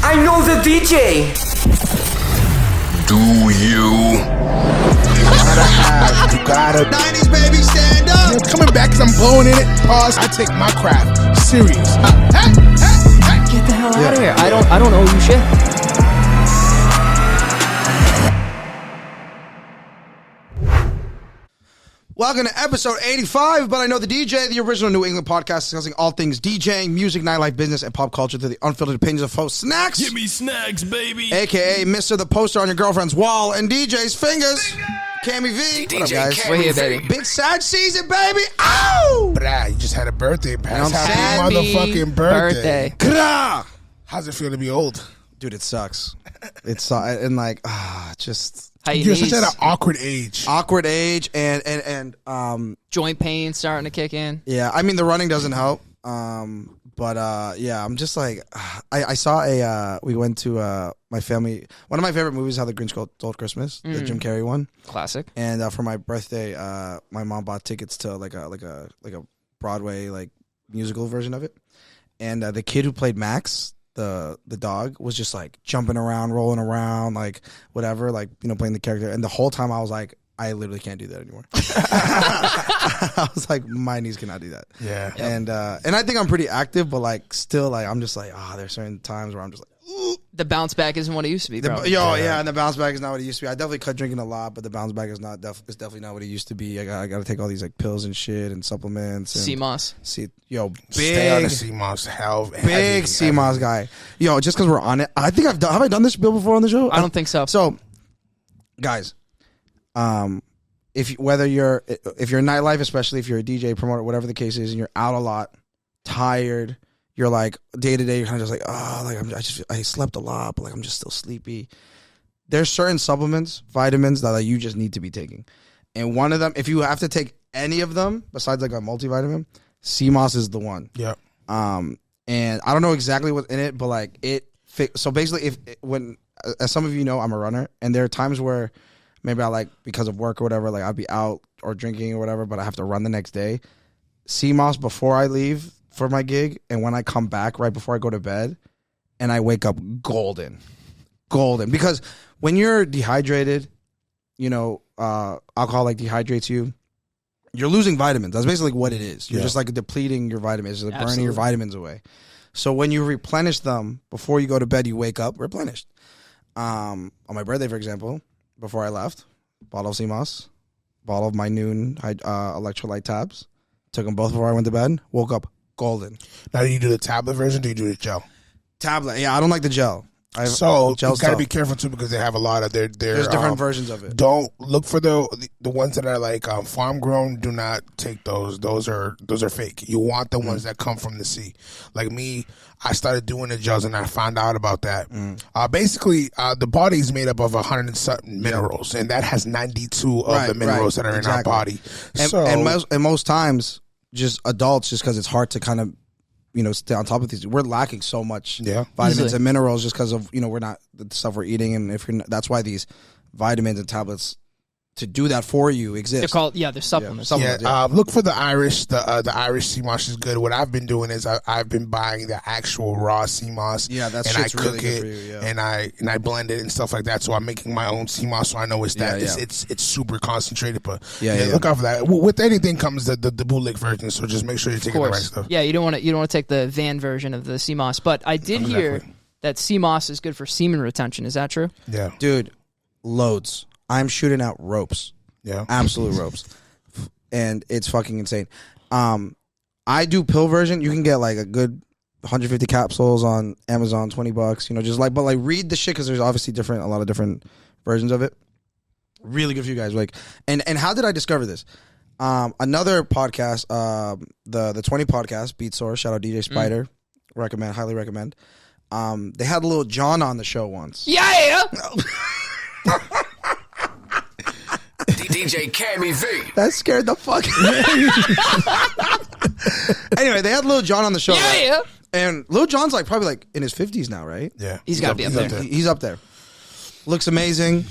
I know the DJ. Do you? You gotta 90s baby, stand up. You're coming back cause I'm blowing in it. Pause. I take my craft serious. Get the hell out of here. I don't owe you shit. Welcome to episode 85, but I know the DJ, the original New England podcast discussing all things DJing, music, nightlife, business, and pop culture through the unfiltered opinions of host SNAX. Give me snacks, baby. AKA Mr. the Poster on your girlfriend's wall, and DJ's FINGAZ. CAMMMY V. DJ What up, guys? CAMMMY We're here, V. baby. Big sad season, baby. Ow! Brah, you just had a birthday, Pat. Happy Happy motherfucking birthday. Krah! How's it feel to be old? Dude, it sucks. It's and like just You're such at an awkward age. awkward age and Joint pain starting to kick in. yeah. I mean, the running doesn't help. But yeah, I'm just like I saw we went to my family. One of my favorite movies, How the Grinch Stole Christmas, the Jim Carrey one. Classic. And for my birthday, my mom bought tickets to like a Broadway like musical version of it. And the kid who played Max, the dog, was just like jumping around, rolling around, like whatever, like, you know, playing the character. And the whole time I was like, I literally can't do that anymore. I was like, my knees cannot do that. Yeah. And I think I'm pretty active, but like still like I'm just like, there's certain times where I'm just like, ooh. The bounce back isn't what it used to be, bro. Yeah, and the bounce back is not what it used to be. I definitely cut drinking a lot, but the bounce back is not it's definitely not what it used to be. I got to take all these like pills and shit and supplements. And Seamoss. Stay on the big Seamoss. Hell, big Seamoss guy. Yo, just because we're on it, I think have I done this bill before on the show? I don't think so. So, guys, if you're in nightlife, especially if you're a DJ, promoter, whatever the case is, and you're out a lot, tired, you're like day to day, you're kind of just like, I slept a lot, but like I'm just still sleepy. There's certain supplements, vitamins that you just need to be taking, and one of them, if you have to take any of them besides like a multivitamin, Seamoss is the one. Yeah. And I don't know exactly what's in it, but like so basically, as some of you know, I'm a runner, and there are times where maybe I like, because of work or whatever, like I'll be out or drinking or whatever, but I have to run the next day. Seamoss before I leave for my gig, and when I come back right before I go to bed, and I wake up golden. Because when you're dehydrated, you know, alcohol like dehydrates you. You're losing vitamins. That's basically what it is. You're just like depleting your vitamins, like burning your vitamins away. So when you replenish them before you go to bed, you wake up replenished. On my birthday, for example, before I left, bottle of Seamoss, bottle of my noon electrolyte tabs. Took them both before I went to bed. Woke up golden. Now, do you do the tablet version or do you do the gel? Tablet. Yeah, I don't like the gel. So you got to be careful too, because they have a lot of there's different versions of it. Don't look for the ones that are like farm grown. Do not take those. Those are fake. You want the ones that come from the sea. Like me, I started doing the gels and I found out about that. Basically, the body is made up of 100 and something minerals, and that has 92 of the minerals that are in our body. And most times, just adults, just because it's hard to kind of, you know, stay on top of these. We're lacking so much vitamins and minerals just because of, you know, we're not the stuff we're eating, and if you're not, that's why these vitamins and tablets to do that for you exist. They're called, they're supplements. Look for the Irish. The Irish Seamoss is good. What I've been doing is I've been buying the actual raw Seamoss. Yeah, that's and I cook really good it for you, and I blend it and stuff like that. So I'm making my own Seamoss. So I know it's super concentrated. But look out for that. With anything comes the bootleg version. So just make sure you're taking the right stuff. Yeah, you don't want to take the van version of the Seamoss. But I did hear that Seamoss is good for semen retention. Is that true? Yeah, dude, loads. I'm shooting out ropes. Yeah, absolute ropes, and it's fucking insane. I do pill version. You can get like a good 150 capsules on Amazon, $20. You know, just like, but like read the shit, because there's obviously a lot of different versions of it. Really good for you guys. Like, and how did I discover this? Another podcast, the 20 podcast, Beat Source. Shout out DJ Spider. Highly recommend. They had Lil Jon on the show once. Yeah. DJ CAMMMY V. That scared the fuck Anyway, they had Lil Jon on the show. Yeah. Right? And Lil Jon's like probably like in his 50s now, right? Yeah. He's got to be up there. He's up there. Looks amazing.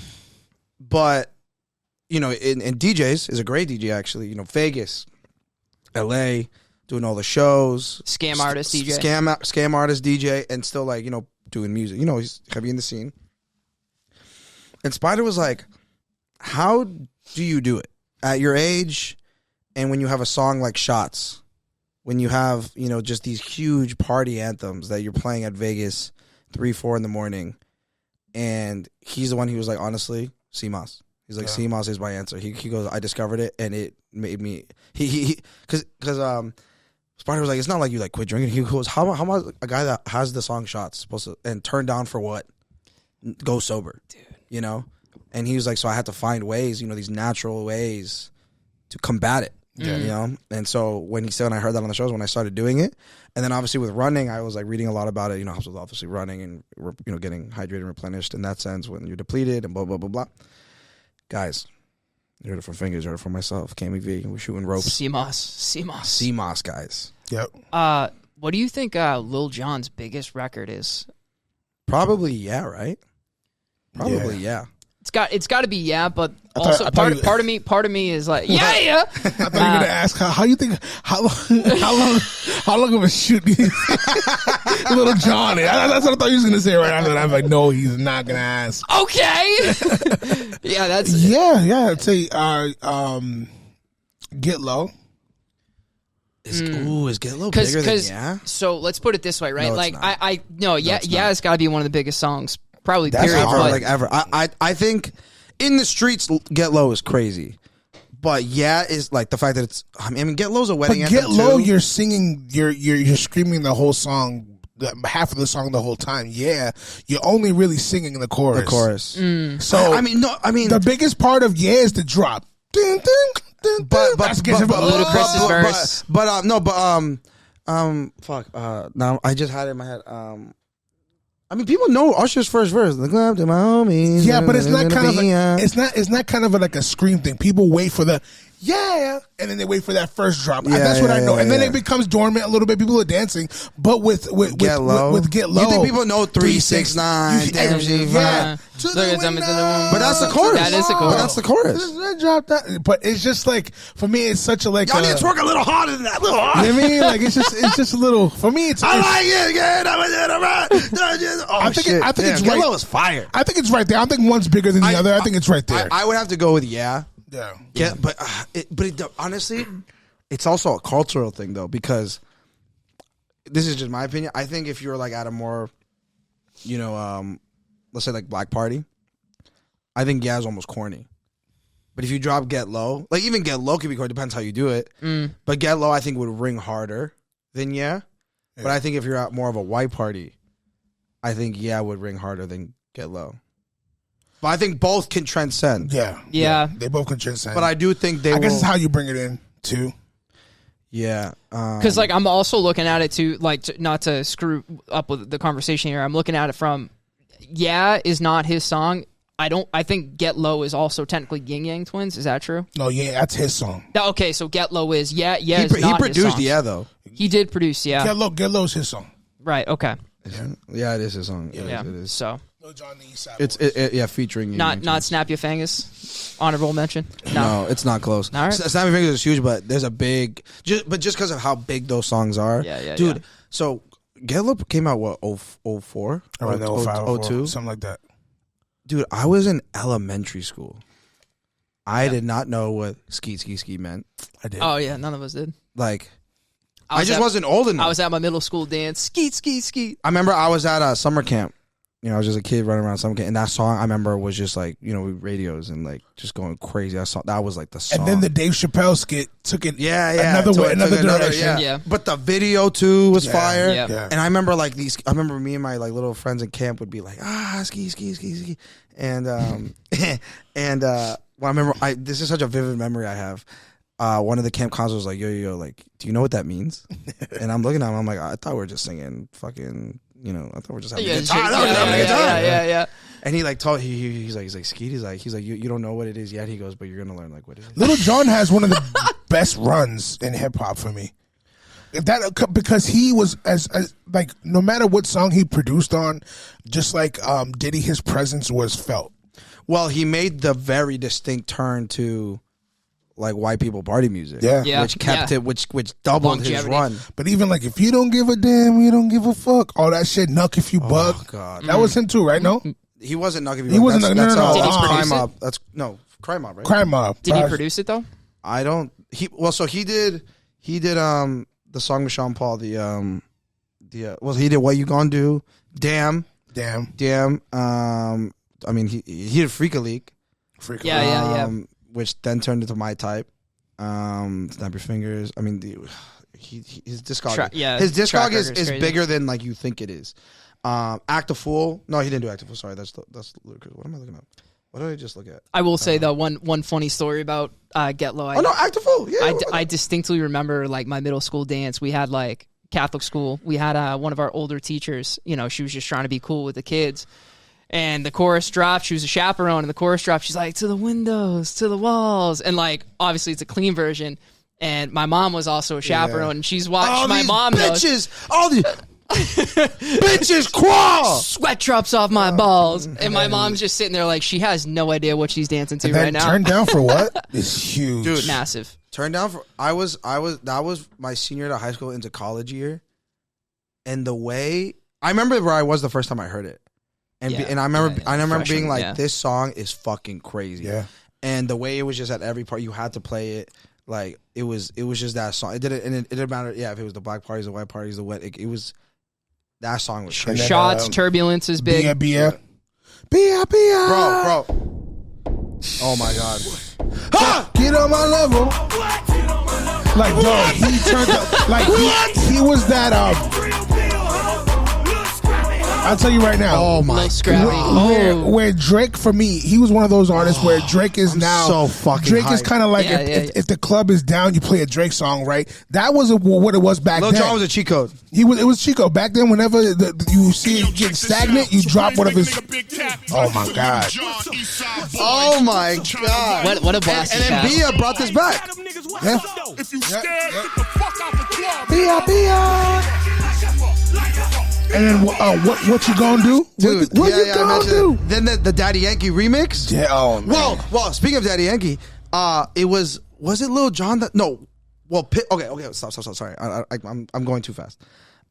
But, you know, and DJs is a great DJ, actually. You know, Vegas, LA, doing all the shows. Scam artist DJ. Scam artist DJ, and still like, you know, doing music. You know, he's heavy in the scene. And Spider was like, how do you do it at your age, and when you have a song like Shots, when you have, you know, just these huge party anthems that you're playing at Vegas 3-4 in the morning? And he's the one who was like, honestly, Seamoss. He's like, Seamoss is my answer. He goes, I discovered it, and it made me because Spider was like, it's not like you like quit drinking. He goes, how much a guy that has the song Shots supposed to, and turn down for what? Go sober, dude. You know. And he was like, so I had to find ways, you know, these natural ways to combat it. Yeah. You know. And so when he said, and I heard that on the shows when I started doing it, and then obviously with running, I was like reading a lot about it. You know, I was obviously running and, you know, getting hydrated and replenished in that sense when you're depleted and blah blah blah blah. Guys, you heard it from FINGAZ, you heard it from myself. CAMMMY V, we're shooting ropes. Seamoss, guys. Yep. What do you think Lil Jon's biggest record is? Probably right? Probably yeah. It's got to be but also part of me is like yeah. I thought you were gonna ask how you think how long of a shoot do you think Little John is? That's what I thought you was gonna say right after that. I'm like, no, he's not gonna ask. Okay. That's I'd say Get Low. Is Get Low bigger than Yeah? So let's put it this way, right? No, like it's it's got to be one of the biggest songs. Probably that's period. Ever. I think in the streets, Get Low is crazy, but is like the fact that it's. I mean, Get Low's a wedding anthem. Get Low, you're singing, you're screaming the whole song, half of the song the whole time. Yeah, you're only really singing the chorus. So I mean, the biggest part of is the drop. Dun, dun, dun, but Ludacris's verse. Now I just had it in my head. I mean, people know Usher's first verse. Look up to my homies. Yeah, but it's not kind of it's not kind of like a scream thing. People wait for the and then they wait for that first drop. That's what I know. And then it becomes dormant a little bit. People are dancing, but with Get Low, you think people know 3, 6, 9? Damn, but that's the chorus. That is the chorus. But that's the chorus. Drop that. But it's just like for me, it's such a like. Y'all need to twerk a little harder than that. Little harder. You know what I mean? Like it's just a little. For me, it's. I like it. I think it's right. Get Low is fire. I think it's right there. I don't think one's bigger than the other. I think it's right there. I would have to go with Yeah, but honestly, it's also a cultural thing though, because this is just my opinion. I think if you're like at a more, you know, let's say like black party, I think is almost corny. But if you drop Get Low, like even Get Low can be corny. Depends how you do it. But Get Low, I think would ring harder than yeah. But I think if you're at more of a white party, I think would ring harder than Get Low. But I think both can transcend. Yeah. They both can transcend. But I do think I guess it's how you bring it in too. Yeah. Because like I'm also looking at it too, like not to screw up with the conversation here. I'm looking at it from is not his song. I think Get Low is also technically Yin Yang Twins. Is that true? No, that's his song. Okay, so Get Low is is not he produced his song. though. He did produce Get Low's his song. Right. Okay. Yeah, it is his song. Yeah. It is. So. It's featuring not Snap Your Fingers. Honorable mention. No, it's not close. All right. Snap Your Fingers is huge, but there's a big just because of how big those songs are. Dude. So Get Low came out what 04? Or 05, 02? Something like that. Dude, I was in elementary school. I did not know what ski meant. I did. Oh yeah, none of us did. Like I just wasn't old enough. I was at my middle school dance. Skeet. I remember I was at a summer camp. You know, I was just a kid running around summer camp, and that song I remember was just like, you know, radios and like just going crazy. I saw that was like the song. And then the Dave Chappelle skit took it another direction. Yeah. But the video too was fire. Yeah. And I remember like I remember me and my like little friends in camp would be like, ski. And I remember this is such a vivid memory I have. One of the camp counselors was like, yo, like, do you know what that means? And I'm looking at him, I'm like, I thought we were just singing fucking, you know, I thought we were just having a good time. Yeah. And he like told he's like Skeet, he's like you don't know what it is yet. He goes, but you're gonna learn like what it is. Little John has one of the best runs in hip hop for me. Because he was as like no matter what song he produced on, just like Diddy, his presence was felt. Well, he made the very distinct turn to like white people party music. Yeah. Which kept it, which doubled his Longevity. run. But even like, if you don't give a damn, you don't give a fuck. All that shit, Nuck if you buck. Oh God, That was him too, right? No, he wasn't Nucky. He wasn't That's, Nucky. No. Did he that's produce Crime it? Mob. That's no Crime Mob, right? Crime Mob. Did he produce it though? I don't. So he did the song with Sean Paul. He did What You Gonna Do. Damn. I mean, he did Freak a Leak. Yeah. Which then turned into My Type. Snap Your Fingers. I mean, his discog. His discog is bigger than like you think it is. Act a Fool. No, he didn't do Act a Fool. Sorry, that's ludicrous. What am I looking at? What did I just look at? I will say though, one funny story about Get Low. Oh no, Act a Fool. Yeah, I distinctly remember like my middle school dance. We had like Catholic school. We had one of our older teachers. You know, she was just trying to be cool with the kids. And the chorus dropped. She was a chaperone, and the chorus dropped. She's like, to the windows, to the walls, and like obviously it's a clean version. And my mom was also a chaperone, and she's watched my mom bitches, all these bitches crawl. Sweat drops off my balls, and my mom's just sitting there like she has no idea what she's dancing to And then right now. Turned down for what? It's huge. Dude, Massive. Turned down for that was my senior year of high school into college year, and the way I remember where I was the first time I heard it, and I remember being like, this song is fucking crazy. Yeah. And the way it was just at every part you had to play it. Like it was just that song. It didn't matter. Yeah, if it was the black parties, the white parties, the wet. It was that song was crazy. Shots, Turbulence is big. Bia. Bro. Oh my God. Get on my level. Like, yo, he turned up. Like, he was that. I'll tell you right now. Oh my God. Where Drake, for me, he was one of those artists where Drake is now so fucking Drake is hyped. kind of like if the club is down, you play a Drake song, right? That was what it was back Lil then. Jon was a cheat code. It was Chico back then. Whenever you see it get stagnant, you drop one of his. Oh my God! Oh my God! What a blast! And then Bia brought this back. Yeah. If you scared, get the fuck out the club. Bia. And then what you gonna do, Dude? What you gonna do? Then the Daddy Yankee remix. Yeah. Oh man. Well. Speaking of Daddy Yankee, it was it Lil Jon that? No. Well, okay. Stop. Sorry, I'm going too fast.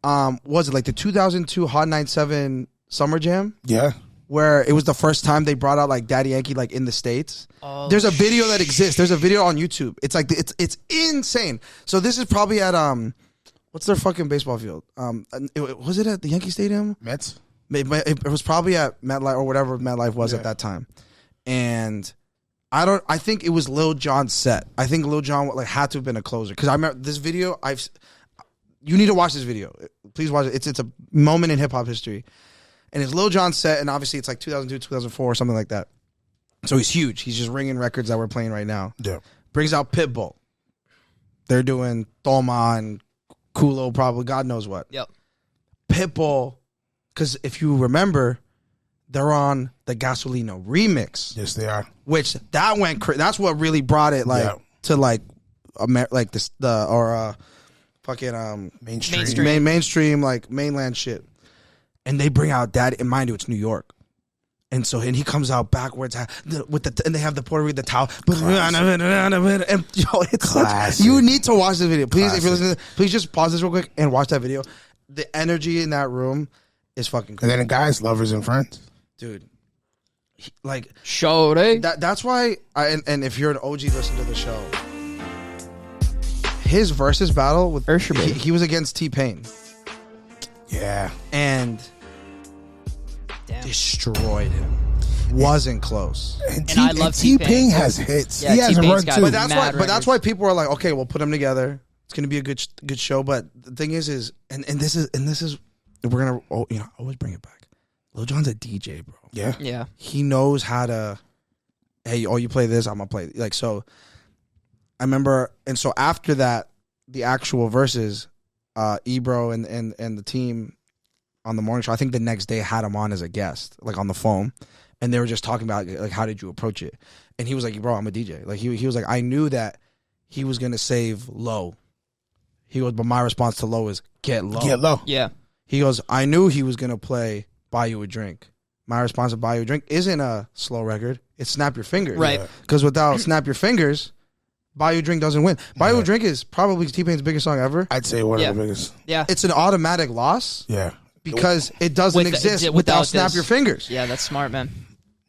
Was it like the 2002 Hot 97 Summer Jam? Yeah. Where it was the first time they brought out like Daddy Yankee like in the States. Oh, there's a video that exists. There's a video on YouTube. It's like it's insane. So this is probably at what's their fucking baseball field? Was it at the Yankee Stadium? Mets. It was probably at MetLife or whatever MetLife was at that time. And I think it was Lil Jon's set. I think Lil Jon like had to have been a closer because I remember this video. You need to watch this video. Please watch it. It's a moment in hip hop history, and it's Lil Jon's set, and obviously it's like 2002, 2004, or something like that. So he's huge. He's just ringing records that we're playing right now. Yeah. Brings out Pitbull. They're doing Toma and Kulo, probably God knows what. Yep. Pitbull, because if you remember, they're on the Gasolino remix. Yes, they are. Which that went that's what really brought it to like fucking mainstream like mainland shit. And they bring out Daddy, and mind you, it's New York. And he comes out backwards and they have the Puerto Rican towel. And yo, it's you need to watch this video. Please, if you're listening, please just pause this real quick and watch that video. The energy in that room is fucking cool. And then the guys, lovers and friends. Dude. Like show eh? That's why and if you're an OG listen to the show, his versus battle with he was against T-Pain. Yeah. And destroyed him. Wasn't close. And I love T-Pain has hits. Yeah, he has a run T-Pain's too. But that's why people are like, okay, we'll put them together. It's gonna be a good show. But the thing is this is we're gonna always bring it back. Lil Jon's a DJ, bro. Yeah. He knows how to. Hey, you play this, I'm gonna play like so. I remember, and so after that, the actual verses, Ebro and the team on the morning show. I think the next day had him on as a guest, like on the phone, and they were just talking about like how did you approach it, and he was like, "Bro, I'm a DJ." Like he was like, I knew that he was gonna save low. He goes, but my response to low is get low. Get low. Yeah. He goes, I knew he was gonna play Buy You a Drink. My response to Buy You a Drink isn't a slow record. It's Snap Your Fingers. Right. Because without Snap Your Fingers, Buy You a Drink doesn't win. Buy You a Drink is probably T-Pain's biggest song ever. I'd say one of the biggest. Yeah. It's an automatic loss. Yeah. Because it doesn't exist without Snap Your Fingers. Yeah, that's smart, man.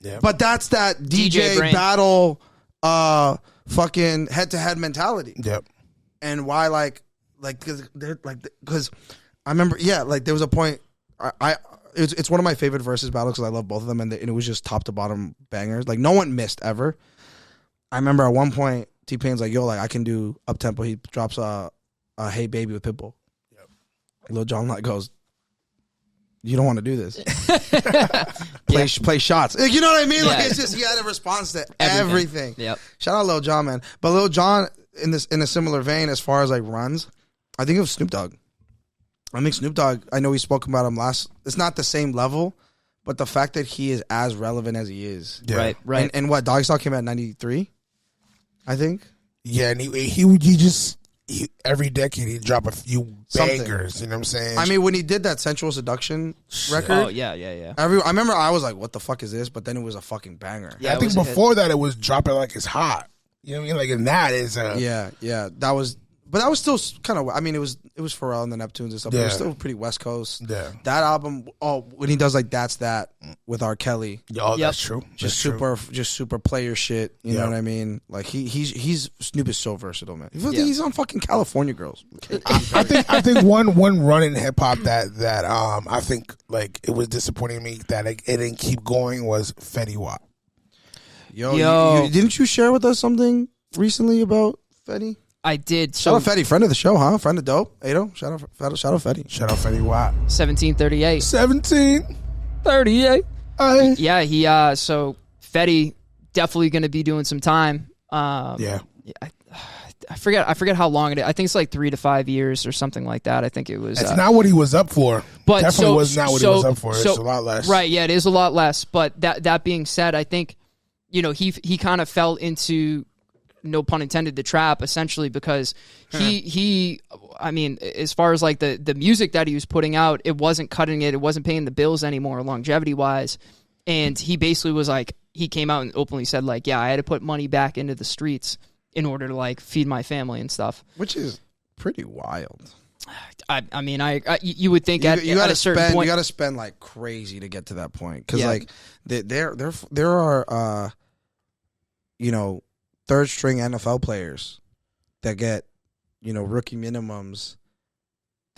Yeah. But that's that DJ brain. battle, fucking head-to-head mentality. Yep. And why, because I remember, there was a point. It's one of my favorite versus battles because I love both of them, and it was just top to bottom bangers. Like no one missed ever. I remember at one point T-Pain's like, "Yo, like I can do up tempo." He drops a "Hey Baby" with Pitbull. Yep. Lil Jon like goes, "You don't want to do this." play shots. Like, you know what I mean? Yeah. Like it's just he had a response to everything. Yep. Shout out Lil Jon, man. But Lil Jon in a similar vein as far as like runs, I think of Snoop Dogg. I think Snoop Dogg, I know we spoke about him last. It's not the same level, but the fact that he is as relevant as he is. Yeah. Right. And what, Doggy Style came out in 93, I think? Yeah, and he every decade he'd drop a few bangers, you know what I'm saying? I mean, when he did that Sensual Seduction record. Oh, yeah. I remember I was like, what the fuck is this? But then it was a fucking banger. Yeah, I think before that it was Drop It Like It's Hot. You know what I mean? Like, and that is Yeah. That was... But that was still kind of... I mean, it was Pharrell and the Neptunes and stuff. But it was still pretty West Coast. Yeah. That album... Oh, when he does like That's That with R. Kelly. Oh, that's true. Just super player shit. You know what I mean? Like he's Snoop is so versatile, man. He's on fucking California Girls. I think one run in hip hop that I think like it was disappointing me that it didn't keep going was Fetty Wap. Yo. Didn't you share with us something recently about Fetty? I did. Shout out Fetty, friend of the show, huh? Friend of Dope. Ado, shout out Fetty. Shout out Fetty Wap. 1738. 1738. Yeah, he so Fetty definitely going to be doing some time. Yeah. I forget how long it is. I think it's like 3 to 5 years or something like that. I think it was. It's not what he was up for. But definitely was not what he was up for. It's a lot less. Right. Yeah, it is a lot less. But that being said, I think he kind of fell into, no pun intended, the trap essentially because he I mean, as far as like the music that he was putting out, it wasn't cutting it. It wasn't paying the bills anymore, longevity wise. And he basically was like, he came out and openly said like, yeah, I had to put money back into the streets in order to like feed my family and stuff. Which is pretty wild. I mean, you would think at a certain point you got to spend like crazy to get to that point because like there are third string NFL players that get rookie minimums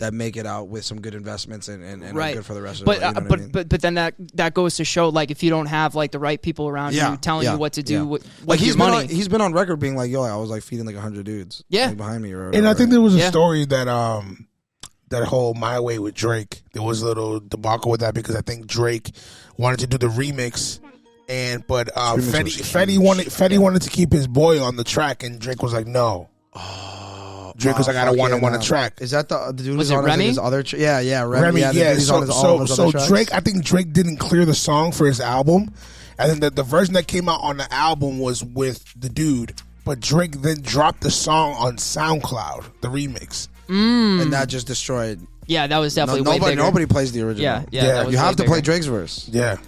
that make it out with some good investments and are good for the rest of their life. But then that goes to show like if you don't have like the right people around you telling you what to do with he's your money. He's been on record being like, yo, I was like feeding like 100 dudes like, behind me or whatever. And I think there was a story that that whole My Way with Drake, there was a little debacle with that because I think Drake wanted to do the remix. But Fetty wanted to keep his boy on the track, and Drake was like, "No." Drake was like, "I don't want him on the track." Is that the dude was who's on Remy? his other? Yeah, Remy. Yeah. So tracks? Drake, I think Drake didn't clear the song for his album, and then the version that came out on the album was with the dude. But Drake then dropped the song on SoundCloud, the remix, and that just destroyed. Yeah, that was definitely way bigger. Nobody plays the original. Yeah. You have to play Drake's verse. Yeah.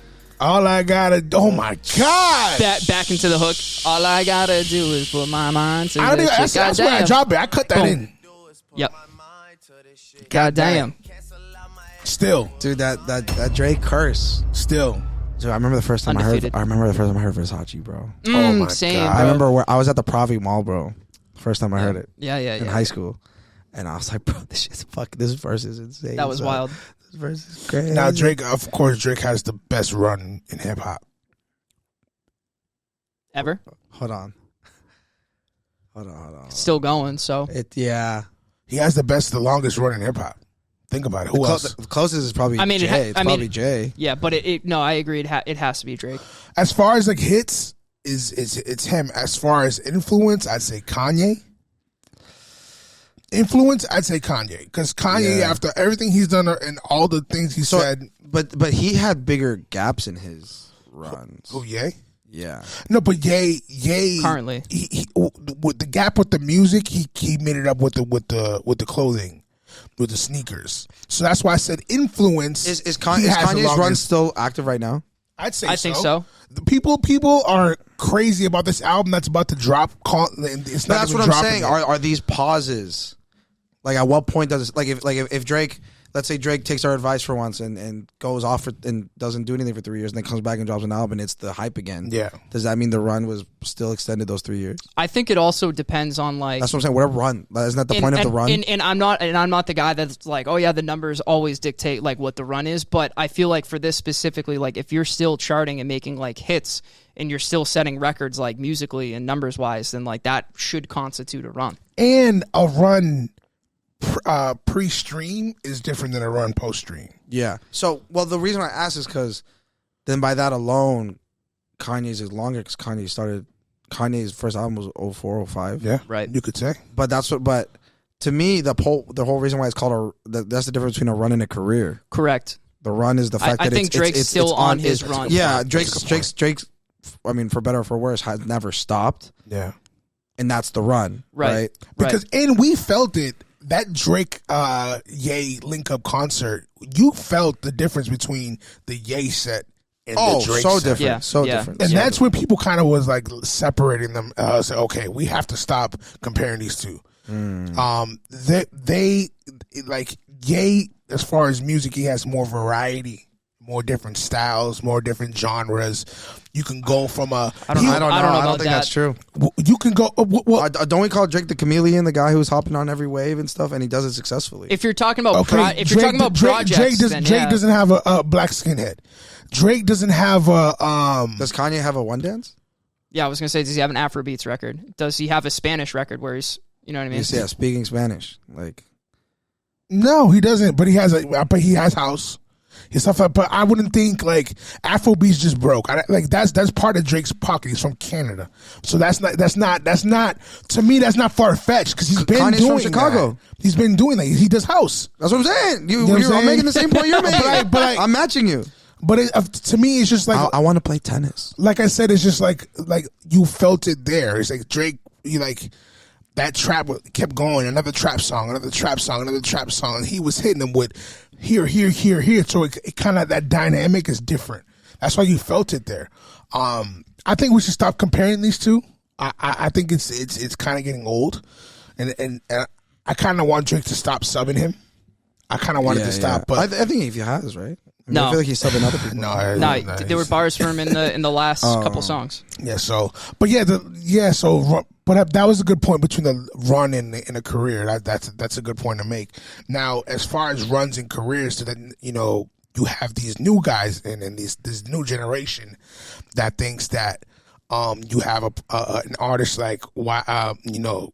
All I gotta, oh my God! Back into the hook. All I gotta do is put my mind to that's where I drop it. I cut that in. Yep. Goddamn. Still, dude, that Drake curse. Still, dude, I remember the first time Undefeated. I heard Versace, bro. Oh my same, God! bro. I remember where I was at the Pravi Mall, bro. First time I heard it. Yeah. In high school, and I was like, bro, this verse is insane. That was wild. This verse is crazy. Now Drake, of course, Drake has the best run in hip hop ever. Hold on. Still going. So he has the longest run in hip hop. Think about it. Who else? The closest is probably Jay. It's probably Jay. Yeah, but no, I agree. It has to be Drake. As far as like hits, it's him. As far as influence, I'd say Kanye. Influence, I'd say Kanye, because Kanye, after everything he's done and all the things he said, but he had bigger gaps in his runs. Oh, Ye? Yeah. No, but Ye currently, he with the gap with the music, he made it up with the clothing, with the sneakers. So that's why I said influence. Is Kanye's run still active right now? I'd say I think so. The people are crazy about this album that's about to drop. It's not That's even what I'm dropping saying. yet. Are these pauses? Like, at what point does it, if Drake, let's say Drake takes our advice for once and goes off and doesn't do anything for 3 years and then comes back and drops an album and it's the hype again. Yeah. Does that mean the run was still extended those 3 years? I think it also depends on like. That's what I'm saying. Whatever run. Isn't that the point of the run? And I'm not the guy that's like, oh yeah, the numbers always dictate like what the run is. But I feel like for this specifically, like if you're still charting and making like hits and you're still setting records like musically and numbers wise, then like that should constitute a run. And a run pre-stream is different than a run post-stream. Yeah. So, well, the reason I asked is because then by that alone, Kanye's is longer because Kanye's first album was 04, 05. Yeah, Right. You could say. But to me, the whole reason why it's called that's the difference between a run and a career. Correct. The run is the fact I that think Drake's still on his run. Yeah, Drake's. I mean, for better or for worse, has never stopped, Yeah. and that's the run, right? Because and we felt it. That Drake Ye link up concert, you felt the difference between the Ye set and the Drake so set. different, Yeah. so Yeah. different. And so that's different. where people kind of was like separating them. Say, okay, we have to stop comparing these two. They like Ye, as far as music, he has more variety, more different styles, more different genres. You can go from a. I don't know. I don't know. I about don't think that. that's true. You can go. Well, Don't we call Drake the chameleon, the guy who's hopping on every wave and stuff, and he does it successfully? If you're talking about okay, projects, Drake then yeah. doesn't have a black skinhead. Drake doesn't have a. Does Kanye have a one dance? Yeah, I was gonna say, does he have an Afrobeats record? Does he have a Spanish record where he's, you know what I mean? Yeah, speaking Spanish, like. No, he doesn't. But he has house. His stuff, but I wouldn't think like Afrobeats just broke. Like that's part of Drake's pocket. He's from Canada, so that's not to me. That's not far fetched because he's been Kanye's doing from Chicago. that. He's been doing that. He does house. That's what I'm saying. know what I'm saying? I'm making the same point you're making. I'm matching you. But to me, it's just like I want to play tennis. like I said, it's just like you felt it there. It's like Drake, you like that trap kept going, another trap song, another trap song, another trap song, and he was hitting them with here. So it kind of, that dynamic is different. That's why you felt it there. I think we should stop comparing these two. I think it's kind of getting old, and I kind of want Drake to stop subbing him. I kind of wanted to stop, but I think if he has, right? I mean, No. I feel like he's subbing other people. No, there were bars for him in the last couple songs. Yeah. So, but but that was a good point between the run and a career. That's a good point to make. Now, as far as runs and careers, so that you have these new guys and this new generation that thinks that you have an artist like NBA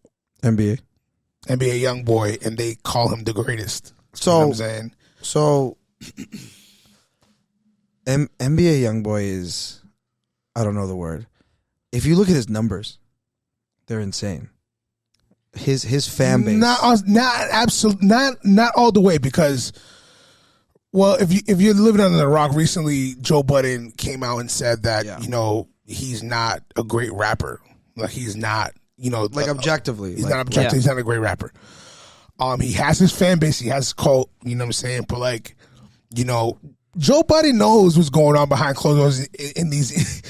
YoungBoy and they call him the greatest. So, you know what I'm saying? So, NBA YoungBoy is, I don't know the word. If you look at his numbers, they're insane. His fan base, not all the way, because, well, if you're living under the rock, recently Joe Budden came out and said that he's not a great rapper. Like he's not, like objectively, he's not objective. He's not a great rapper. He has his fan base. He has his cult. You know what I'm saying? But like, Joe Budden knows what's going on behind closed doors in these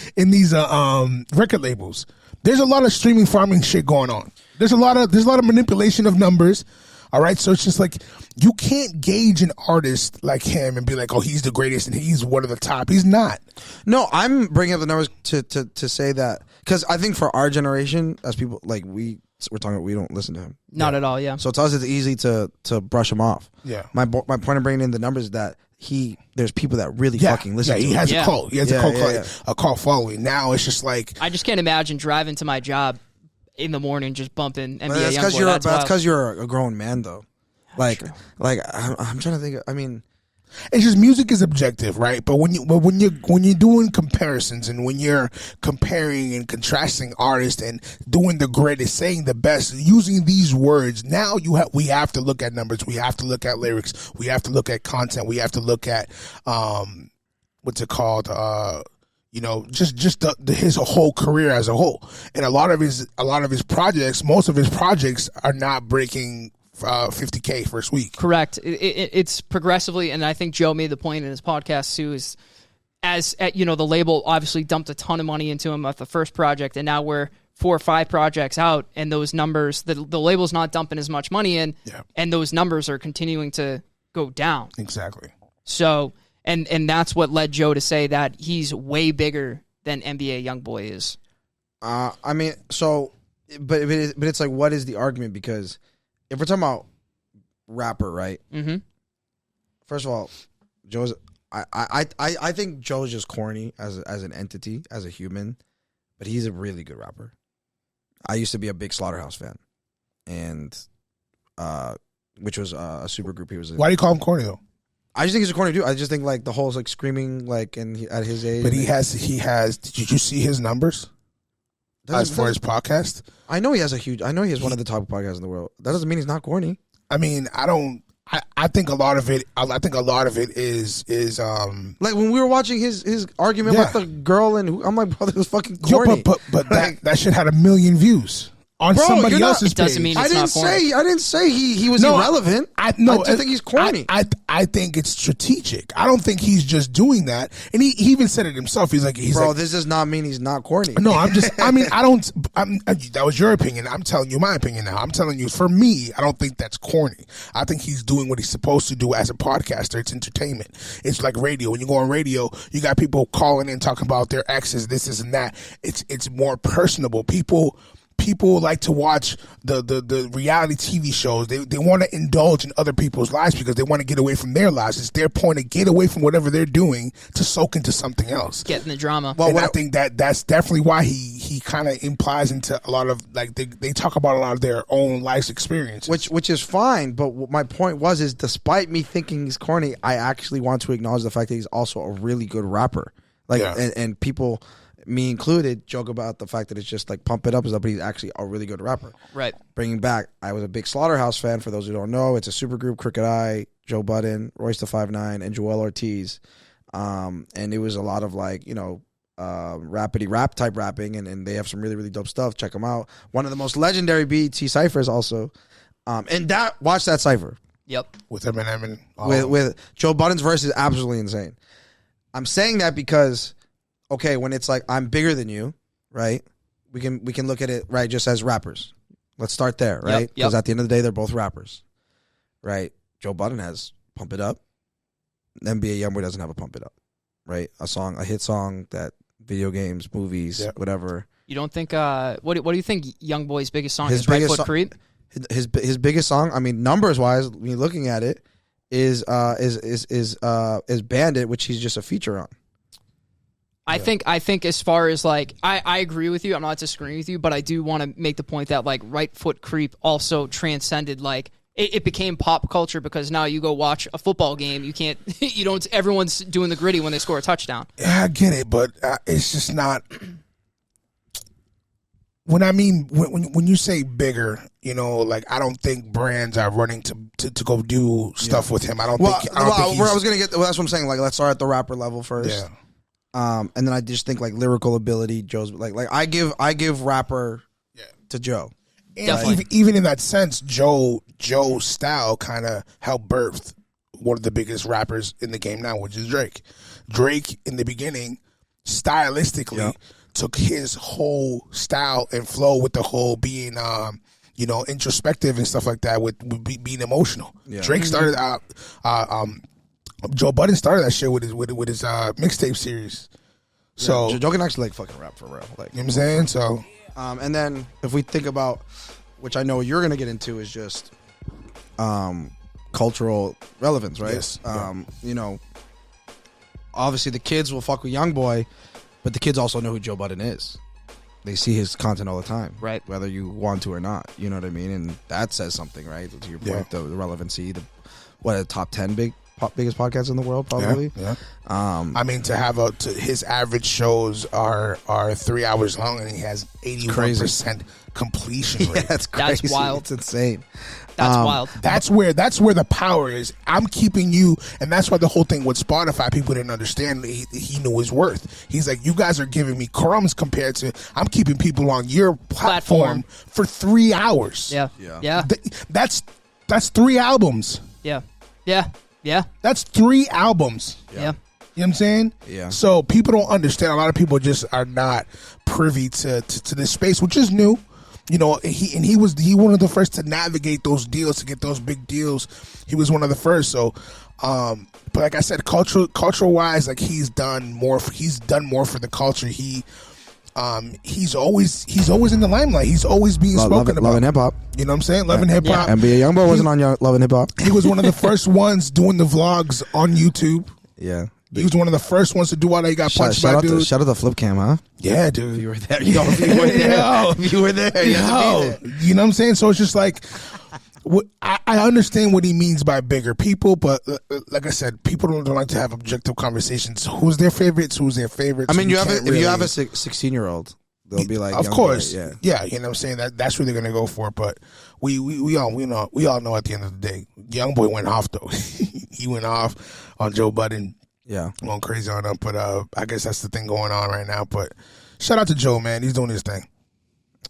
record labels. There's a lot of streaming farming shit going on. There's a lot of manipulation of numbers. All right, so it's just like you can't gauge an artist like him and be like, oh, he's the greatest and he's one of the top. He's not. No, I'm bringing up the numbers to say that because I think for our generation, as people like we're talking about, we don't listen to him. Not at all. Yeah. So to us, it's easy to brush him off. Yeah. My point of bringing in the numbers is that there's people that really fucking listen to him. He has a cult. He has a cult following. Now it's just like I just can't imagine driving to my job in the morning just bumping NBA That's YoungBoy. that's because you're a grown man, though. Like I'm trying to think. I mean, it's just music is objective, right? But when you're doing comparisons and when you're comparing and contrasting artists and doing the greatest, saying the best, using these words, now we have to look at numbers, we have to look at lyrics, we have to look at content, we have to look at what's it called? Just his whole career as a whole, and a lot of his projects, most of his projects are not breaking 50K first week. Correct. It's progressively, and I think Joe made the point in his podcast too, is the label obviously dumped a ton of money into him at the first project, and now we're 4 or 5 projects out, and those numbers, the label's not dumping as much money in, and those numbers are continuing to go down. Exactly. So, and that's what led Joe to say that he's way bigger than NBA YoungBoy is. I mean, so, but it's like, what is the argument? Because if we're talking about rapper, right? Mm-hmm. First of all, Joe's. I think Joe's just corny as an entity, as a human, but he's a really good rapper. I used to be a big Slaughterhouse fan, and which was a super group he was in. Why do you call him corny though? I just think he's a corny dude. I just think like the whole like screaming like at his age. But he has. Did you see his numbers? As far as podcast, I know he has one of the top podcasts in the world. That doesn't mean he's not corny. I mean, I think a lot of it. I think a lot of it is like when we were watching his argument with the girl, and I'm like, bro, this was fucking corny. But that shit had 1 million views on somebody else's It doesn't page. mean it's not corny. I didn't say he was irrelevant. I just think he's corny. I think it's strategic. I don't think he's just doing that. And he even said it himself. He's like, this does not mean he's not corny. No, that was your opinion. I'm telling you my opinion now. I'm telling you, for me, I don't think that's corny. I think he's doing what he's supposed to do as a podcaster. It's entertainment. It's like radio. When you go on radio, you got people calling in talking about their exes, this and that. It's more personable. People like to watch the reality TV shows. They want to indulge in other people's lives because they want to get away from their lives. It's their point to get away from whatever they're doing to soak into something else. Get in the drama. Well, and I think that's definitely why he kind of implies into a lot of, like, they talk about a lot of their own life's experiences. Which is fine, but what my point is despite me thinking he's corny, I actually want to acknowledge the fact that he's also a really good rapper. Like, and people, me included, joke about the fact that it's just like pump it up and stuff, but he's actually a really good rapper. Right. Bringing back, I was a big Slaughterhouse fan. For those who don't know, it's a super group: Crooked Eye, Joe Budden, Royce the 5'9", and Joel Ortiz. And it was a lot of like, rappity rap type rapping, and they have some really, really dope stuff. Check them out. One of the most legendary BET ciphers also. And watch that cipher. Yep. With Eminem and with Joe Budden's verse is absolutely insane. I'm saying that because, okay, when it's like I'm bigger than you, right? We can look at it, right, just as rappers. Let's start there, right? Because at the end of the day, they're both rappers, right? Joe Budden has Pump It Up. NBA YoungBoy doesn't have a Pump It Up, right? A hit song that video games, movies, whatever. You don't think? What do you think YoungBoy's biggest song is? Right Foot Creep. His biggest song, I mean, numbers wise, when you're looking at it, is Bandit, which he's just a feature on. I think as far as like, I agree with you. I'm not disagreeing with you, but I do want to make the point that like Right Foot Creep also transcended, like it became pop culture because now you go watch a football game, everyone's doing the gritty when they score a touchdown. Yeah, I get it, but it's just not. When you say bigger, like I don't think brands are running to go do stuff with him. I don't think. Where I was gonna get. Well, that's what I'm saying. Like, let's start at the rapper level first. Yeah. And then I just think like lyrical ability, Joe's like I give rapper to Joe. And even in that sense, Joe's style kind of helped birth one of the biggest rappers in the game now, which is Drake. Drake in the beginning, stylistically, took his whole style and flow with the whole being introspective and stuff like that, with being emotional. Yeah. Drake started Joe Budden started that shit with his mixtape series. So Joe can actually like fucking rap for real. Like, you know what I'm saying? So and then if we think about, which I know you're gonna get into, is just cultural relevance, right? Yes. Obviously the kids will fuck with YoungBoy, but the kids also know who Joe Budden is. They see his content all the time, right? Whether you want to or not, you know what I mean? And that says something, right? To your point, the relevancy, the top 10 biggest podcasts in the world, probably. Yeah. I mean, his average shows are 3 hours long, and he has 81% completion rate. Yeah, that's crazy. That's wild. It's insane. That's wild. That's where the power is. I'm keeping you, and that's why the whole thing with Spotify, people didn't understand. He knew his worth. He's like, you guys are giving me crumbs compared to I'm keeping people on your platform for 3 hours. Yeah. That's 3 albums. Yeah. That's 3 albums. Yeah. You know what I'm saying? Yeah. So people don't understand. A lot of people just are not privy to this space, which is new. You know, he was one of the first to navigate those deals, to get those big deals. He was one of the first. So, but like I said, cultural wise, like he's done more for the culture. He's always in the limelight. He's always being spoken about. Love and hip hop. You know what I'm saying? Love and hip hop. NBA Youngboy wasn't on Love and hip hop. He was one of the first ones doing the vlogs on YouTube. Yeah. He was one of the first ones to do all that. He got punched by dude. Shout out to Flip Cam, huh? Yeah, dude. If you were there. Yo, if you were there. If you were there. You had to be there. You know what I'm saying? So it's just like, I understand what he means by bigger people, but like I said, people don't like to have objective conversations. Who's their favorites? Who's their favorites? I mean, if really, you have a 16-year-old, they'll be like, of course, boy, yeah. You know what I'm saying? That's where they're gonna go for. But we all know at the end of the day, Youngboy went off though. He went off on Joe Budden. Yeah, going crazy on him. But I guess that's the thing going on right now. But shout out to Joe, man. He's doing his thing.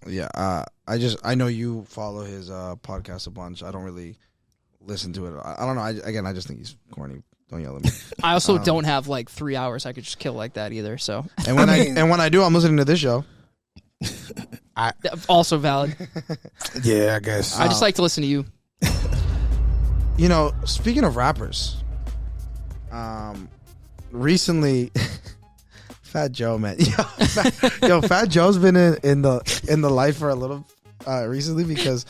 Yeah, I know you follow his podcast a bunch. I don't really listen to it. I don't know. I just think he's corny. Don't yell at me. I also don't have like 3 hours I could just kill like that either. So, and when I do, I'm listening to this show. Also valid. Yeah, I guess. I just like to listen to you. You know, speaking of rappers, recently, Fat Joe, man, Fat Joe's been in the life for a little recently, because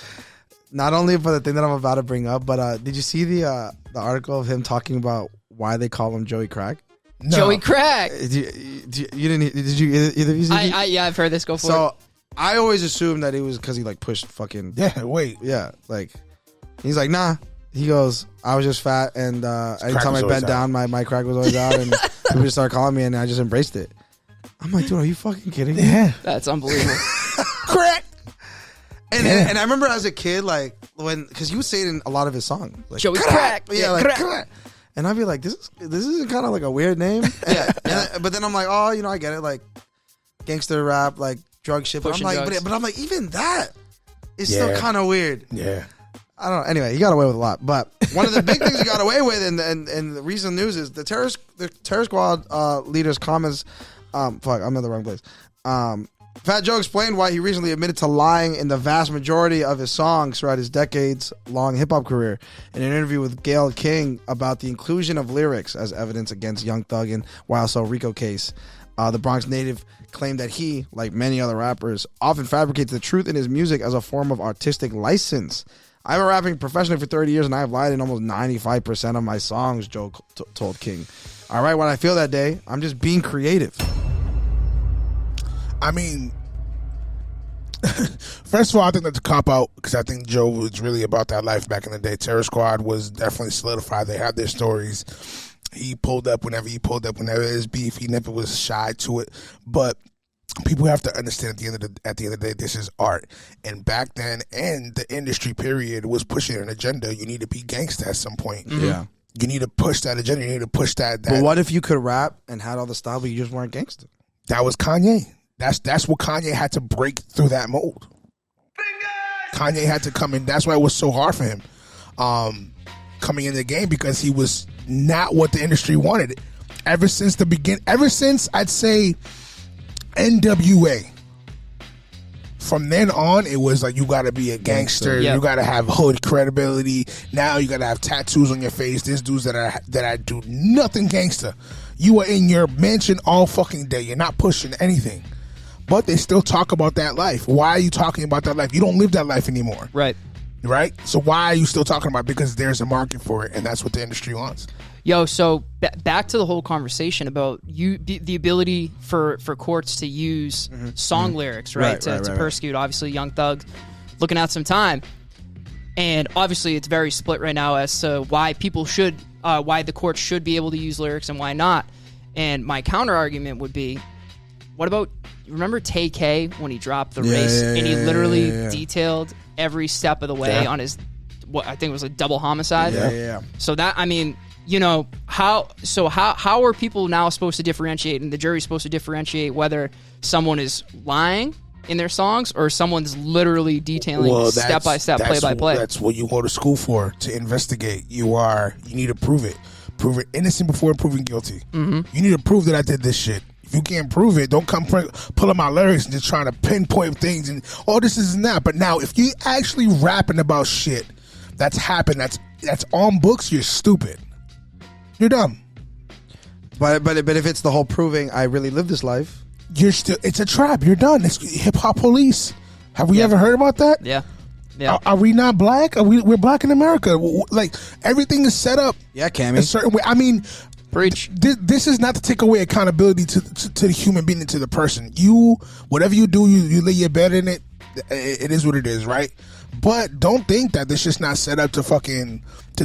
not only for the thing that I'm about to bring up, but did you see the article of him talking about why they call him Joey Crack? No. Joey Crack. Did you either of you see it? Yeah, I've heard this. Go for it. So I always assumed that it was because he like pushed fucking. Yeah, wait. Yeah, like he's like, nah. He goes, I was just fat, and anytime I bent down, my crack was always out, and people just started calling me, and I just embraced it. I'm like, dude, are you fucking kidding me? Yeah, that's unbelievable. Crack. And I remember as a kid, like because he would say it in a lot of his songs, like Joey Crack. Yeah, like crack. And I'd be like, this is kind of like a weird name. Yeah. But then I'm like, oh, you know, I get it, like gangster rap, like drug shit. But I'm like, but I'm like, even that is still kind of weird. Yeah. I don't know. Anyway, he got away with a lot. But one of the big things he got away with, and the recent news is the terror squad leader's comments. Fuck, I'm in the wrong place. Fat Joe explained why he recently admitted to lying in the vast majority of his songs throughout his decades-long hip-hop career in an interview with Gayle King about the inclusion of lyrics as evidence against Young Thug and YSL Rico case. The Bronx native claimed that he, like many other rappers, often fabricates the truth in his music as a form of artistic license. I've been rapping professionally for 30 years, and I have lied in almost 95% of my songs, Joe told King. I write what I feel that day. I'm just being creative. I mean, first of all, I think that's a cop-out, because I think Joe was really about that life back in the day. Terror Squad was definitely solidified. They had their stories. He pulled up whenever there's beef. He never was shy to it. But people have to understand at the end of the day, this is art. And back then, and the industry period was pushing an agenda. You need to be gangsta at some point. Mm-hmm. Yeah. You need to push that agenda. You need to push that. But what if you could rap and had all the style, but you just weren't gangsta? That was Kanye. That's what Kanye had to break through that mold. Kanye had to come in. That's why it was so hard for him coming in the game, because he was not what the industry wanted. Ever since I'd say NWA. From then on, it was like, you got to be a gangster. Yep. You got to have hood credibility. Now you got to have tattoos on your face. There's dudes that I do nothing gangster. You are in your mansion all fucking day. You're not pushing anything. But they still talk about that life. Why are you talking about that life? You don't live that life anymore. Right. So why are you still talking about it? Because there's a market for it, and that's what the industry wants. Yo, so back to the whole conversation about the ability for courts to use song lyrics, right, to persecute. Obviously, Young Thug looking at some time, and obviously it's very split right now as to why why the courts should be able to use lyrics and why not. And my counter argument would be, what about, remember Tay K when he dropped The Race, and he literally detailed every step of the way on his, what I think was a double homicide. Yeah. So that, I mean, you know, how are people now supposed to differentiate, and the jury's supposed to differentiate whether someone is lying in their songs or someone's literally detailing step by step, play by play? That's what you go to school for, to investigate. You need to prove it. Prove it innocent before proving guilty. You need to prove that I did this shit. If you can't prove it, don't come pull up my lyrics and just trying to pinpoint things and this is and that. But now, if you actually rapping about shit that's happened, that's on books, you're stupid. You're dumb. But if it's the whole proving I really lived this life, it's a trap. You're done. It's hip hop police. Have we ever heard about that? Yeah. Yeah. Are we not black? We're black in America. Like, everything is set up. Yeah, Cammy. A certain way. I mean, Preach. This is not to take away accountability to the human being and to the person. Whatever you do, you lay your bed in it. It is what it is, right? But don't think that this shit's not set up to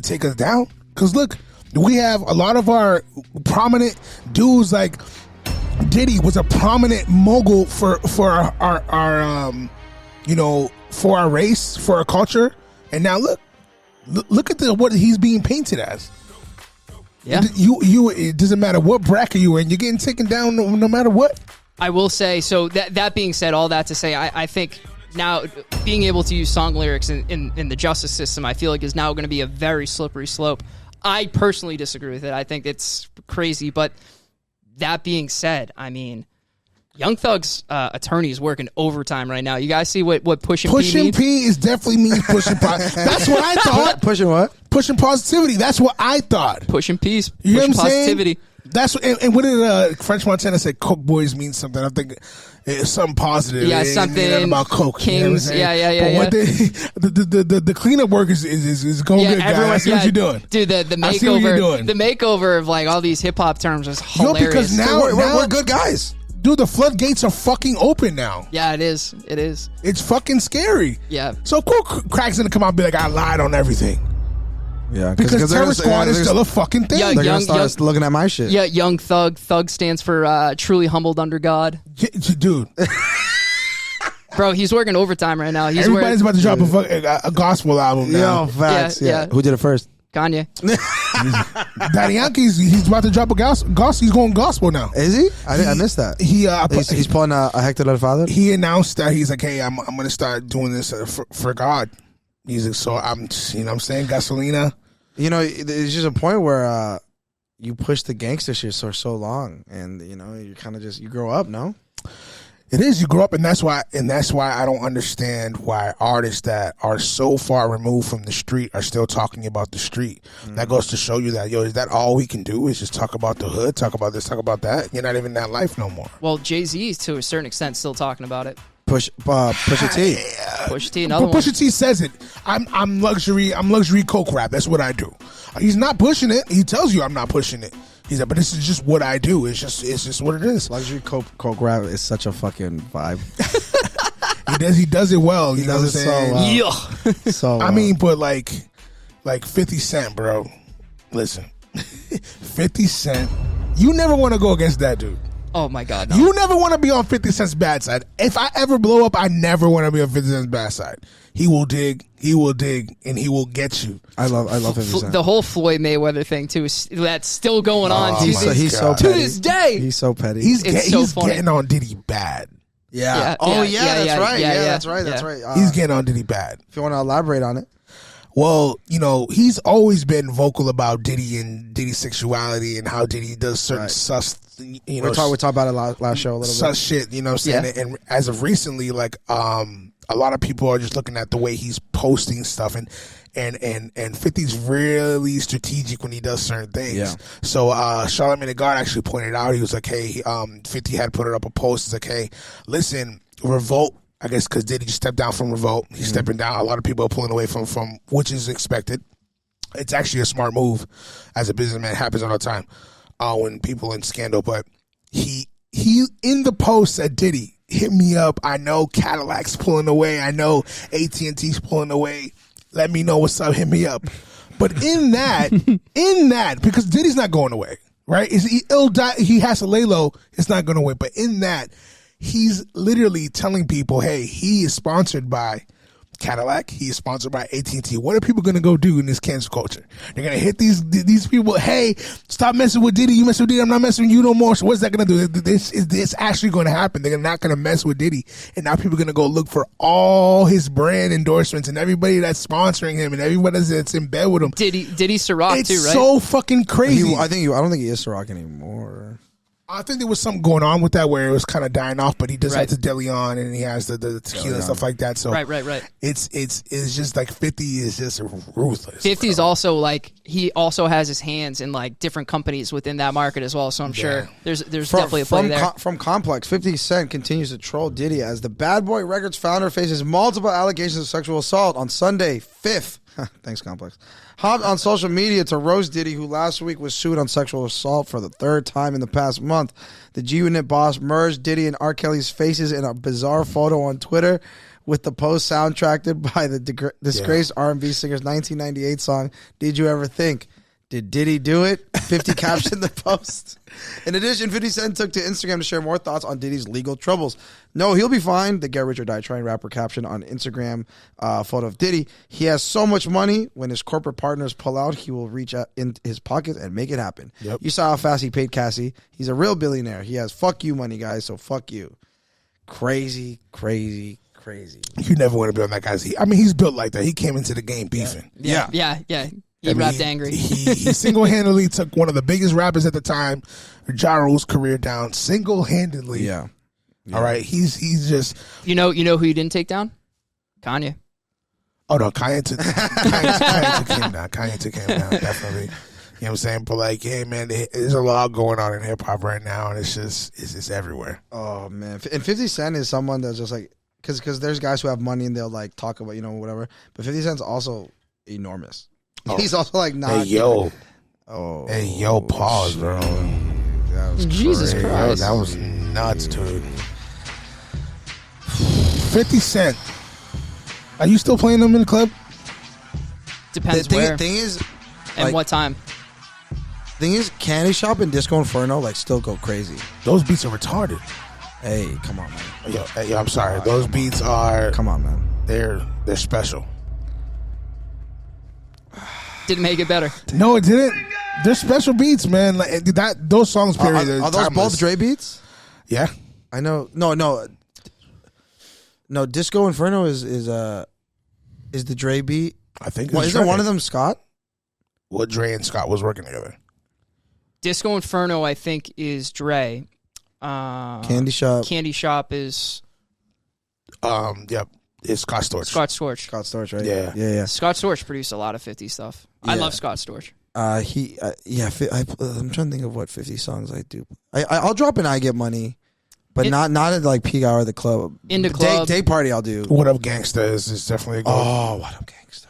take us down. Because look, we have a lot of our prominent dudes, like Diddy was a prominent mogul for our for our race, for our culture, and now look at what he's being painted as. Yeah, it doesn't matter what bracket you're in, you're getting taken down no matter what. I will say, so that being said, all that to say, I think now being able to use song lyrics in the justice system, I feel like is now going to be a very slippery slope. I personally disagree with it. I think it's crazy, but that being said, I mean, Young Thug's attorney is working overtime right now. You guys see what Pushing P means? Pushing P is definitely means pushing positivity. That's what I thought. Pushing what? Pushing positivity. That's what I thought. Pushing P's. You know what I'm positivity. saying? That's what, and what did French Montana say? Coke boys means something. I think it's something positive. Yeah, something about Coke. Kings. You know what I'm saying? Yeah. But the cleanup work is going good, guys. I see what you're doing. Dude, the makeover, the makeover of like all these hip hop terms is hilarious. Yo, because now we're good guys. Dude, the floodgates are fucking open now. Yeah, it is. It is. It's fucking scary. Yeah. So Crack's gonna come out and be like, I lied on everything. Yeah, because Terror Squad is still a fucking thing. Yeah, they're gonna start looking at my shit. Yeah, Young Thug. Thug stands for truly humbled under God. Dude. Bro, he's working overtime right now. Everybody's about to drop a gospel album now. Yo, facts. Yeah. Who did it first? Kanye. Daddy Yankee's, he's about to drop a gospel. He's going gospel now. Is he? I missed that. He's pulling a Hector the Father. He announced that he's like, hey, I'm going to start doing this for God. He's like, so I'm, you know what I'm saying, Gasolina. You know, there's just a point where you push the gangster shit so long, and you know, you kind of just you grow up. No, it is. You grow up, and that's why I don't understand why artists that are so far removed from the street are still talking about the street. That goes to show you that, yo, is that all we can do is just talk about the hood, talk about this, talk about that? You're not even in that life no more. Well, Jay-Z, to a certain extent, still talking about it. Pusha T. Pusha T, another one. Pusha T says it. I'm luxury coke rap. That's what I do. He's not pushing it. He tells you I'm not pushing it. He's like, but this is just what I do. It's just what it is. Luxury coke rap is such a fucking vibe. He does it well. You know what I'm saying? So well. So I mean, but like 50 Cent, bro. Listen, 50 Cent. You never want to go against that dude. Oh my God, no. You never want to be on 50 Cent's bad side. If I ever blow up, I never want to be on 50 Cent's bad side. He will dig, and he will get you. I love 50 Cent. The whole Floyd Mayweather thing too that's still going on he's so to this day. He's so petty. He's getting on Diddy bad. Yeah. That's right. That's right. He's getting on Diddy bad. If you want to elaborate on it. Well, you know, he's always been vocal about Diddy and Diddy's sexuality and how Diddy does certain sus, you know. We talked about it last show a little sus shit, you know what I'm saying? And as of recently, like, a lot of people are just looking at the way he's posting stuff, and 50's really strategic when he does certain things. Yeah. So Charlamagne the God actually pointed out, he was like, hey, 50 had put up a post. It's like, hey, listen, Revolt, I guess because Diddy just stepped down from Revolt. He's stepping down. A lot of people are pulling away from which is expected. It's actually a smart move as a businessman. It happens all the time when people in scandal. But he in the post said, Diddy, hit me up. I know Cadillac's pulling away. I know AT&T's pulling away. Let me know what's up. Hit me up. But in that, because Diddy's not going away, right? He'll die. He has to lay low. It's not going away. But in that, he's literally telling people, hey, he is sponsored by Cadillac. He is sponsored by AT&T. What are people going to go do in this cancel culture? They're going to hit these people. Hey, stop messing with Diddy. You mess with Diddy. I'm not messing with you no more. So what's that going to do? This actually going to happen. They're not going to mess with Diddy. And now people are going to go look for all his brand endorsements and everybody that's sponsoring him and everybody that's in bed with him. Diddy's Ciroc It's too, right? so fucking crazy. I don't think he is Ciroc anymore. I think there was something going on with that where it was kind of dying off, but he does Right. have the DeLeon and he has the tequila and stuff like that. So Right. It's just like 50 is just ruthless. 50's also like he also has his hands in like different companies within that market as well. So I'm sure there's definitely a play there. From Complex, 50 Cent continues to troll Diddy as the Bad Boy Records founder faces multiple allegations of sexual assault on Sunday 5th. Thanks, Complex. Hopped on social media to roast Diddy, who last week was sued on sexual assault for the third time in the past month. The G-Unit boss merged Diddy and R. Kelly's faces in a bizarre photo on Twitter, with the post soundtracked by the disgraced R&B singer's 1998 song, Did You Ever Think? Did Diddy do it? 50 captioned the post. In addition, 50 Cent took to Instagram to share more thoughts on Diddy's legal troubles. No, he'll be fine. The Get Rich or Die Trying rapper captioned on Instagram photo of Diddy. He has so much money. When his corporate partners pull out, he will reach out in his pocket and make it happen. Yep. You saw how fast he paid Cassie. He's a real billionaire. He has fuck you money, guys, so fuck you. Crazy. You never want to be on that guy's. He's built like that. He came into the game beefing. Yeah. He rapped angry. He single-handedly took one of the biggest rappers at the time, Ja Rule's career down single-handedly. Yeah. All right. He's just. You know who he didn't take down? Kanye. Oh no, Kanye took him down. Kanye took him down, definitely. You know what I'm saying? But like, hey man, there's a lot going on in hip hop right now, and it's just everywhere. Oh man, and 50 Cent is someone that's just like, because there's guys who have money and they'll like talk about whatever, but 50 Cent's also enormous. Oh. He's also like not. Hey yo, pause, shit. bro. That was Jesus crazy. Christ. That was nuts, dude. 50 Cent. Are you still playing them in the club? Depends The where thing is, and like, what time. thing is, Candy Shop and Disco Inferno like still go crazy. Those beats are retarded. Hey, come on, man. Yo, I'm sorry. Those beats are. Come on, man. They're special. Didn't make it better. No, it didn't. They're special beats, man. Like that. Those songs. Period. Are those both Dre beats? Yeah. I know. No. Disco Inferno is the Dre beat. I think. Isn't one of them Scott? Well, Dre and Scott was working together. Disco Inferno, I think, is Dre. Candy Shop. Candy Shop is Yep. It's Scott Storch. Scott Storch. Scott Storch, right? Yeah. Scott Storch produced a lot of 50 stuff. I love Scott Storch. I'm trying to think of what 50 songs I do. I'll drop an I Get Money, but not at like peak hour of the club. In the club. Day party I'll do. What Up Gangsta is definitely a good. Oh, What Up Gangsta.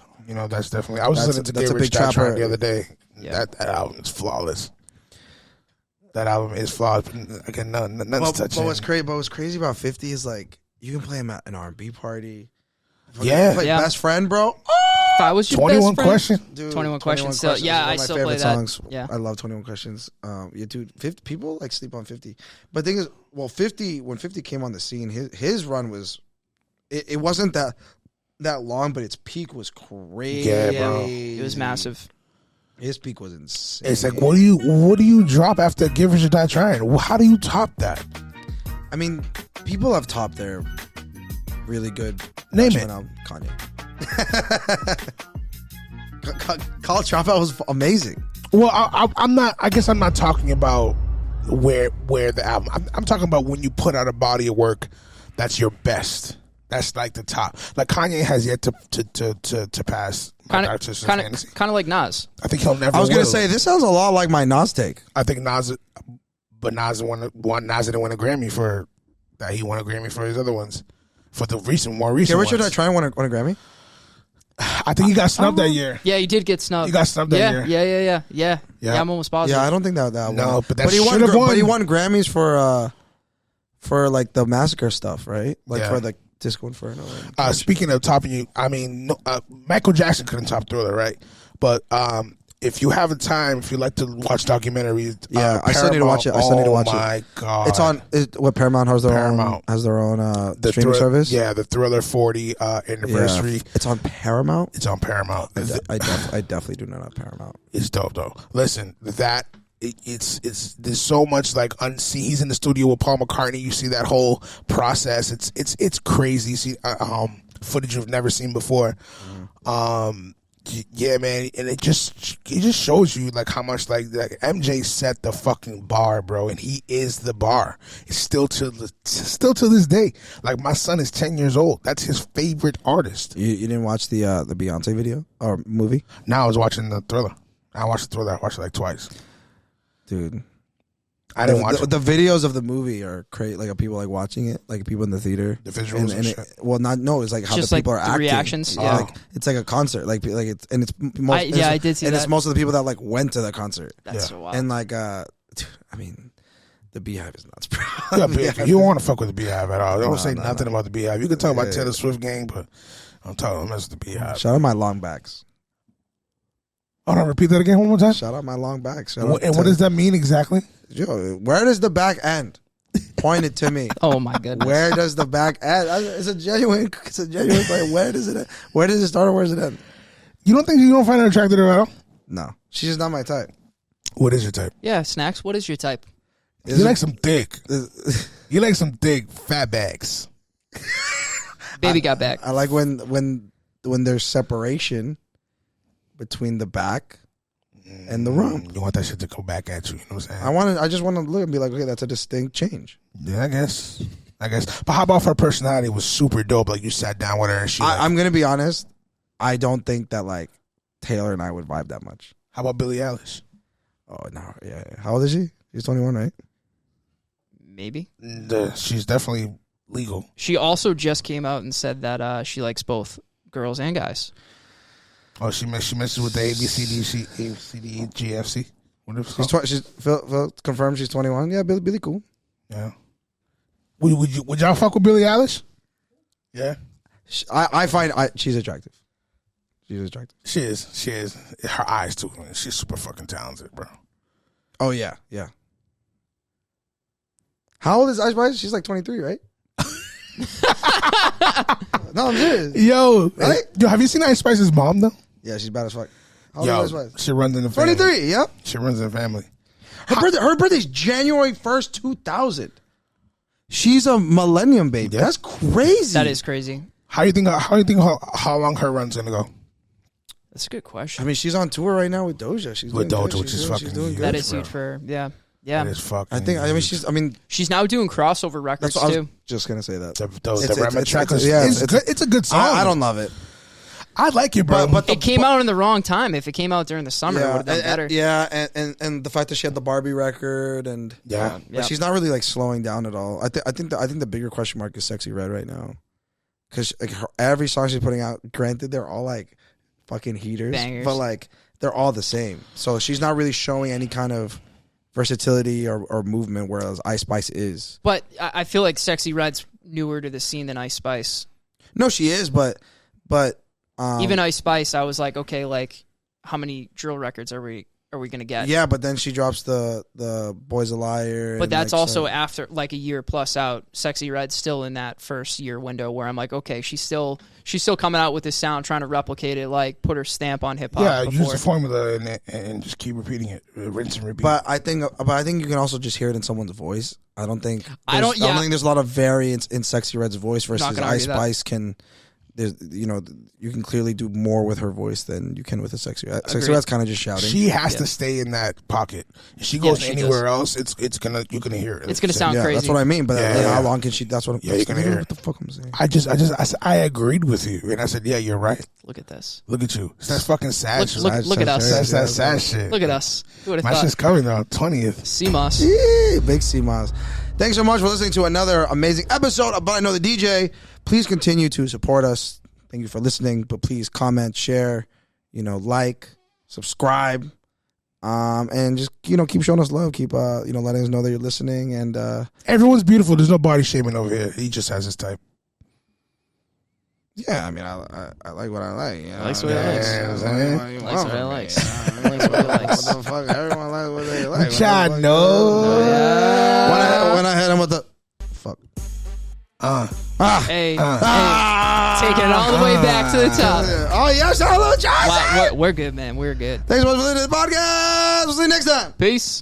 That's definitely. I was listening to that's Get a Rich big Die Trying trapper. the other day. Yeah. That album is flawless. That album is flawless. Again, nothing's touching. But what's crazy about 50 is like you can play him at an R&B party. Yeah. Play Best Friend, bro. If I was your 21 best friend, Question. Dude, 21 Questions. Still, is yeah, one I of my still favorite play that. songs. Yeah. I love 21 Questions. Dude, 50, people like sleep on 50. But the thing is, 50 when 50 came on the scene, his run was, it wasn't that long, but its peak was crazy. Yeah, bro. It was massive. His peak was insane. It's like, what do you drop after Get Rich or Die Trying? How do you top that? I mean, people have topped their really good. Name it. Kanye. College Dropout was amazing. Well, I'm not. I guess I'm not talking about where the album. I'm talking about when you put out a body of work that's your best. That's like the top. Like Kanye has yet to pass. Kind of like Nas. I think he'll never. I was gonna will. say this sounds a lot like my Nas take. I think Nas didn't win a Grammy for that. He won a Grammy for his other ones. For the more recent Get Rich or Die ones. Trying won a Grammy. I think he got snubbed that year. Yeah, he did get snubbed. He got snubbed that year. Yeah, I'm almost positive. Yeah, I don't think that No, won. but that he won. should have won. But he won Grammys for like the massacre stuff, right? Like Yeah. for the Disco Inferno. Speaking of topping you, I mean, Michael Jackson couldn't top Thriller, right? But if you have the time, if you like to watch documentaries, Yeah, I still need to watch it. I still need to watch it. Oh my god, It's on. What Paramount has their own the streaming service. Yeah, the Thriller 40 anniversary. Yeah. It's on Paramount. It's on Paramount. I definitely do not have Paramount. It's dope though. Listen, it's there's so much like unseen. He's in the studio with Paul McCartney. You see that whole process. It's crazy. You see footage you've never seen before. Yeah, man, and it just shows you like how much like MJ set the fucking bar, bro, and he is the bar. It's still to this day. Like my son is 10 years old. That's his favorite artist. You didn't watch the Beyonce video or movie? Now I was watching the Thriller. I watched the Thriller. I watched it like twice. Dude, I didn't watch it. The videos of the movie are crazy. Like people like watching it, like people in the theater. The visuals and shit. It's like how Just the people like are the acting. reactions. Yeah, Yeah. like, it's like a concert. Like it's and it's I did see and that. it's most of the people that like went to the concert. That's so wild. And like I mean, the Beehive is nuts, bro. Yeah, you don't want to fuck with the Beehive at all. Don't No, say no, nothing no. about the Beehive. You can talk about Taylor Swift gang, but I'm talking about the Beehive. Shout out my long backs. Hold on, repeat that again one more time. Shout out my long backs. And what does that mean exactly? Yo, where does the back end? Point it to me. Oh my goodness. Where does the back end? It's a genuine like, where does it end? Where does it start or where does it end? You don't think you don't find her attractive at all? No. She's just not my type. What is your type? Yeah, Snacks. What is your type? You like some thick. You like some thick fat bags. Baby got back. I like when there's separation between the back and the rump. You want that shit to go back at you. You know what I'm saying? I just want to look and be like, okay, that's a distinct change. Yeah, I guess. But how about if her personality was super dope? Like you sat down with her and she. I'm gonna be honest. I don't think that like Taylor and I would vibe that much. How about Billie Eilish? Oh no, yeah. How old is she? She's 21, right? Maybe. She's definitely legal. She also just came out and said that she likes both girls and guys. Oh, she messes with the ABCDGFC. What if She's Phil confirmed she's 21. Yeah, Billy cool. Yeah. Would y'all fuck with Billie Eilish? Yeah. I find she's attractive. She's attractive. She is. Her eyes too. Man. She's super fucking talented, bro. Oh yeah. How old is Ice Spice? She's like 23, right? No, I'm serious. Yo, Right? have you seen Ice Spice's mom though? Yeah, she's bad as fuck. How old is Ice Yo, Spice? she runs in the family. 23. Yep. She runs in the family. Her birthday's January 1st, 2000. She's a millennium baby. Yeah. That's crazy. That is crazy. How you think how long her run's gonna go? That's a good question. I mean, she's on tour right now with Doja. She's With doing Doja, good. which is She's fucking doing huge. good. That is bro. huge for her. Yeah. Yeah. It is fucking. She's now doing crossover records That's what I too. was just gonna say that. The Rema track is it's good. It's a good song. I don't love it. I like it, bro. But It came out in the wrong time. If it came out during the summer, it would have done better. Yeah, and the fact that she had the Barbie record and Yeah. but she's not really like slowing down at all. I think the bigger question mark is Sexy Red right now, because like every song she's putting out, granted they're all like fucking heaters, Bangers. but like they're all the same. So she's not really showing any kind of versatility or movement, whereas Ice Spice is. But I feel like Sexy Red's newer to the scene than Ice Spice. No, she is, but Even Ice Spice, I was like, okay, like how many drill records are we gonna get? yeah, but then she drops the Boy's a Liar. But and, that's like, also so- after like a year plus out. Sexy Red's still in that first year window where I'm like, okay, she's still coming out with this sound, trying to replicate it, like put her stamp on hip hop. Yeah, before. use the formula and just keep repeating it, rinse and repeat. But I think you can also just hear it in someone's voice. I don't think don't think there's a lot of variance in Sexy Red's voice versus gonna Ice argue that. Spice can. There's you can clearly do more with her voice than you can with a Sexy Red. Sexy Agreed. Red's kind of just shouting. she has to stay in that pocket. If she goes she anywhere else, you're gonna hear it. It's gonna sound yeah, crazy. that's what I mean. But Yeah. how long can she? That's what. Yeah, you're gonna hear what the fuck I'm saying. I agreed with you, and I said, yeah, you're right. Look at this. Look at you. That's fucking sad. shit. Look at us. That's that sad shit. Look at us. Who would have My thought? shit's coming on 20th. Seamoss. Yeah, big Seamoss. Thanks so much for listening to another amazing episode of But I Know the DJ. Please continue to support us. Thank you for listening, but please comment, share, like, subscribe, and just keep showing us love. Keep letting us know that you're listening. And Everyone's beautiful. There's no body shaming over here. He just has his type. Yeah, I mean, I like what I like. You know? Likes what he likes. Likes Likes what he likes. Likes what he likes. What the fuck? Everyone likes what they like. Which I know. When I hit him with the fuck. Hey, taking it all the way back to the top. Oh yes, hello, Josh. Wow, we're good, man. We're good. Thanks so much for listening to the podcast. We'll see you next time. Peace.